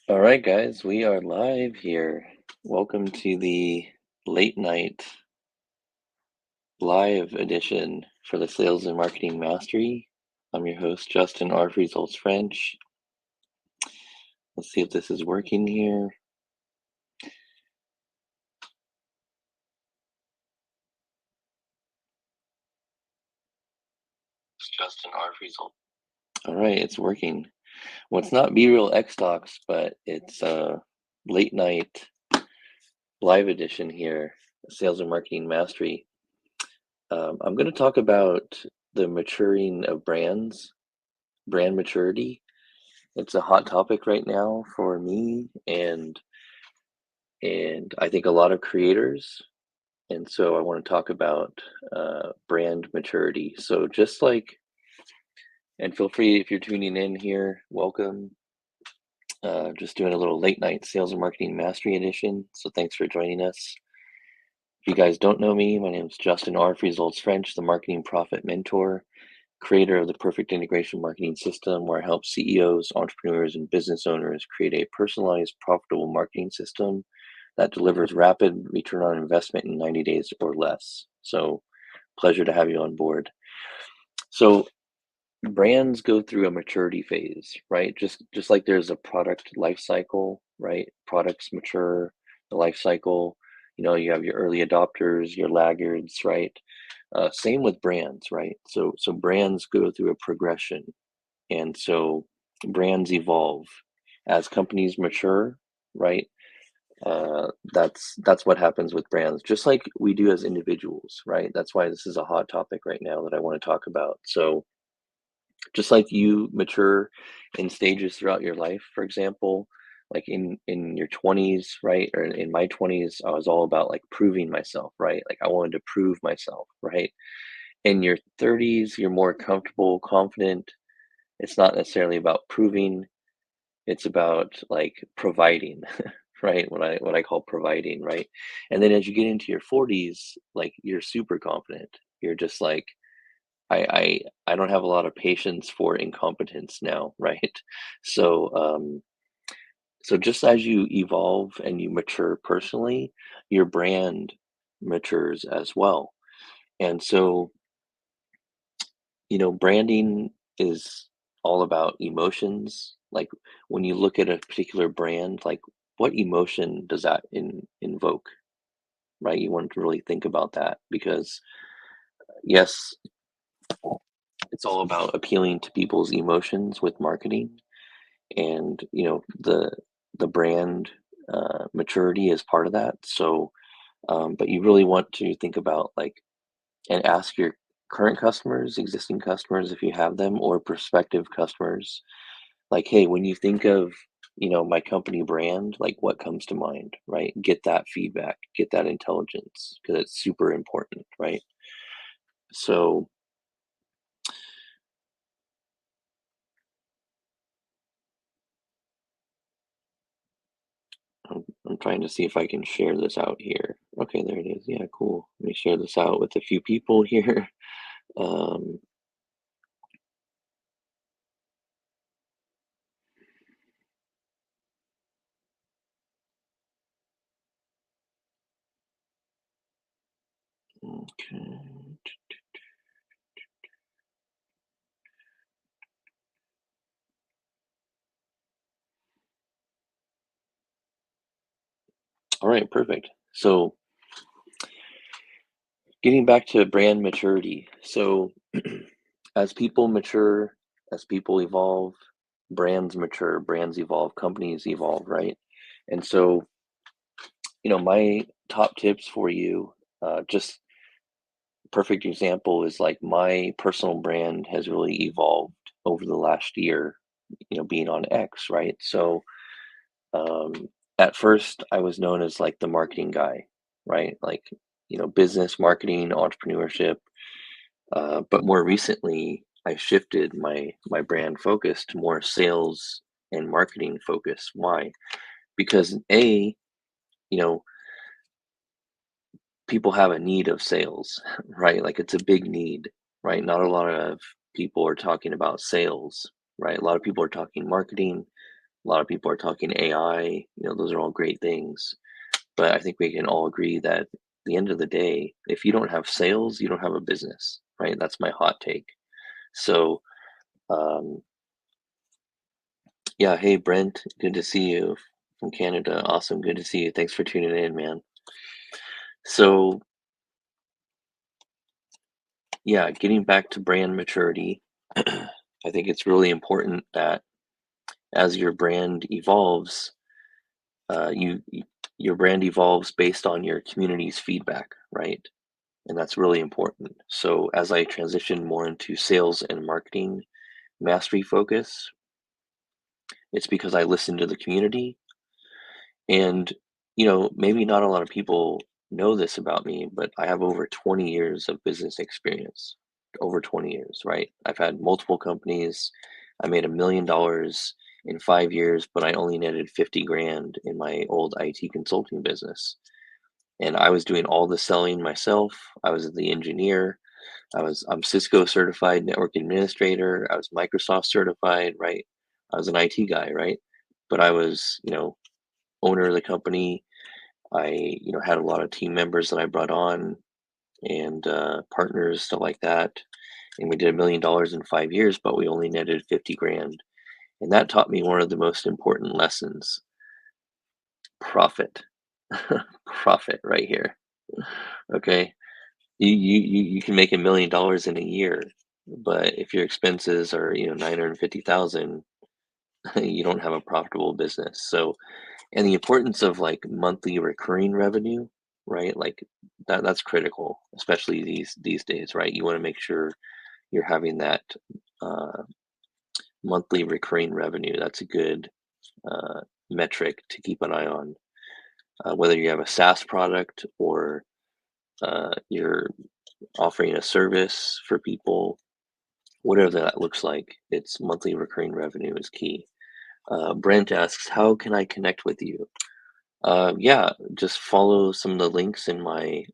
All right, guys, we are live here. Welcome to the late night live edition for the Sales and Marketing Mastery. I'm your host, Justin R. Results French. Let's see if this is working here. Justin R. Results. All right, it's working. Well, it's not Be Real X Talks, but it's late night live edition here, Sales and Marketing Mastery. I'm going to talk about the maturing of brands, brand maturity. It's a hot topic right now for me and I think a lot of creators. And so I want to talk about brand maturity. So just like, and feel free if you're tuning in here, welcome. Just doing a little late night sales and marketing mastery edition. So thanks for joining us. If you guys don't know me, my name is Justin R. Results French, the marketing profit mentor, creator of the perfect integration marketing system, where I help CEOs, entrepreneurs, and business owners create a personalized, profitable marketing system that delivers rapid return on investment in 90 days or less. So, pleasure to have you on board. So, brands go through a maturity phase, right? Just like there's a product life cycle, right? Products mature, the life cycle. You have your early adopters, your laggards, right? Same with brands, right? So brands go through a progression, and so brands evolve as companies mature, right? That's what happens with brands, just like we do as individuals, right? That's why this is a hot topic right now that I want to talk about. So just like you mature in stages throughout your life, for example, like in your 20s, right? Or in my 20s, I was all about like proving myself, right? Like I wanted to prove myself, right? In your 30s, you're more comfortable, confident. It's not necessarily about proving, it's about like providing, right? What I call providing, right? And then as you get into your 40s, like you're super confident. You're just like, I don't have a lot of patience for incompetence now, right? So so just as you evolve and you mature personally, your brand matures as well. And so, branding is all about emotions. Like when you look at a particular brand, like what emotion does that invoke, right? You want to really think about that because yes, it's all about appealing to people's emotions with marketing, and the brand maturity is part of that. So, but you really want to think about like and ask your current customers, existing customers, if you have them, or prospective customers, like, hey, when you think of my company brand, like what comes to mind, right? Get that feedback, get that intelligence, because it's super important, right? So I'm trying to see if I can share this out here. Okay, there it is. Yeah, cool. Let me share this out with a few people here. um, okay. All right, perfect. So getting back to brand maturity. So as people mature, as people evolve, brands mature, brands evolve, companies evolve, right? And so, my top tips for you, just perfect example is like my personal brand has really evolved over the last year, being on X, right? So, at first I was known as like the marketing guy, right? Like, business marketing, entrepreneurship. But more recently, I shifted my brand focus to more sales and marketing focus. Why? Because you know, people have a need of sales, right? Like it's a big need, right? Not a lot of people are talking about sales, right? A lot of people are talking marketing, A lot of people are talking AI, those are all great things. But I think we can all agree that at the end of the day, if you don't have sales, you don't have a business, right? That's my hot take. So, um, yeah, hey Brent, good to see you from Canada. Awesome, good to see you. Thanks for tuning in, man. So, yeah, getting back to brand maturity, I think it's really important that as your brand evolves, your brand evolves based on your community's feedback, right? And that's really important. So as I transition more into sales and marketing mastery focus, it's because I listen to the community. And, maybe not a lot of people know this about me, but I have over 20 years of business experience. Over 20 years, right? I've had multiple companies. I made $1 million in 5 years, but I only netted 50 grand in my old IT consulting business. And I was doing all the selling myself. I was the engineer. I'm Cisco certified network administrator. I was Microsoft certified, right? I was an IT guy, right? But I was, owner of the company. I, had a lot of team members that I brought on and partners, stuff like that. And we did $1 million in 5 years, but we only netted 50 grand. And that taught me one of the most important lessons: profit. Profit right here. Okay. You can make $1 million in a year, but if your expenses are, 950,000, you don't have a profitable business. So, and the importance of like monthly recurring revenue, right? Like that's critical, especially these days, right? You want to make sure you're having that uh, monthly recurring revenue. That's a good uh, metric to keep an eye on. Whether you have a SaaS product or you're offering a service for people, whatever that looks like, it's monthly recurring revenue is key. Brent asks, how can I connect with you? Yeah, just follow some of the links in my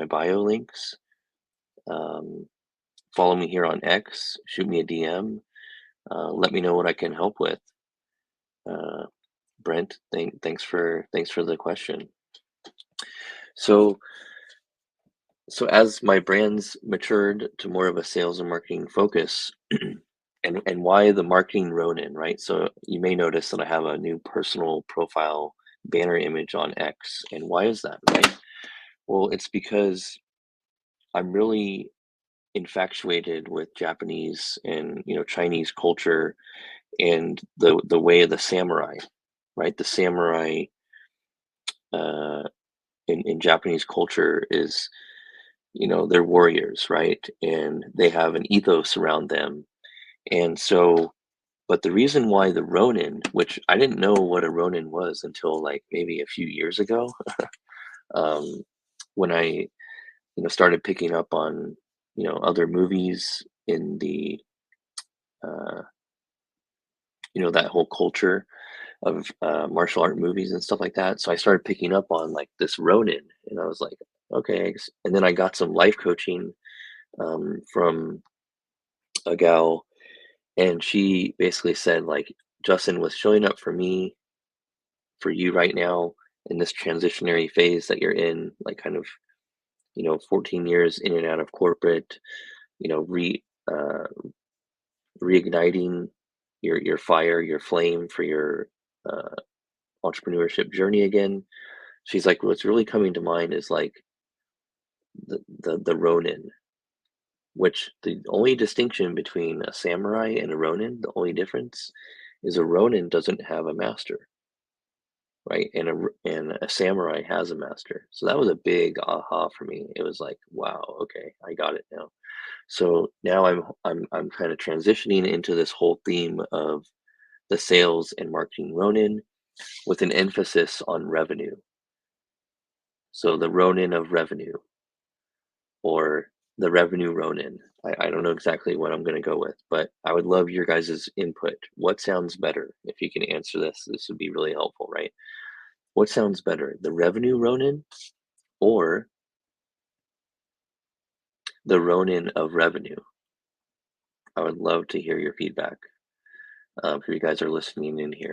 bio links. Um, Follow me here on X. Shoot me a DM. Let me know what I can help with. Uh, Brent, thanks for the question. So so as my brands matured to more of a sales and marketing focus, and why the marketing Ronin, right? So you may notice that I have a new personal profile banner image on X, and why is that, right? Well, it's because I'm really infatuated with Japanese and Chinese culture and the way of the samurai, right? The samurai uh, in Japanese culture is they're warriors, right? And they have an ethos around them, and so. But the reason why the Ronin, which I didn't know what a Ronin was until like maybe a few years ago, um, when I started picking up on other movies in the uh, that whole culture of martial art movies and stuff like that. So I started picking up on like this Ronin, and I was like, okay. And then I got some life coaching from a gal, and she basically said like, Justin, was showing up for me, for you right now in this transitionary phase that you're in, like kind of 14 years in and out of corporate, you know, re uh, reigniting your fire, your flame for your uh, entrepreneurship journey again. She's like, what's really coming to mind is like the Ronin, which the only distinction between a samurai and a Ronin, the only difference is a Ronin doesn't have a master, right? And a samurai has a master. So that was a big aha for me. It was like, wow, okay, I got it now. So now I'm kind of transitioning into this whole theme of the sales and marketing Ronin with an emphasis on revenue. So the Ronin of revenue, or the revenue Ronin. I don't know exactly what I'm going to go with, but I would love your guys' input. What sounds better? If you can answer this would be really helpful, right? What sounds better, the revenue Ronin or the Ronin of revenue? I would love to hear your feedback. if you guys are listening in here.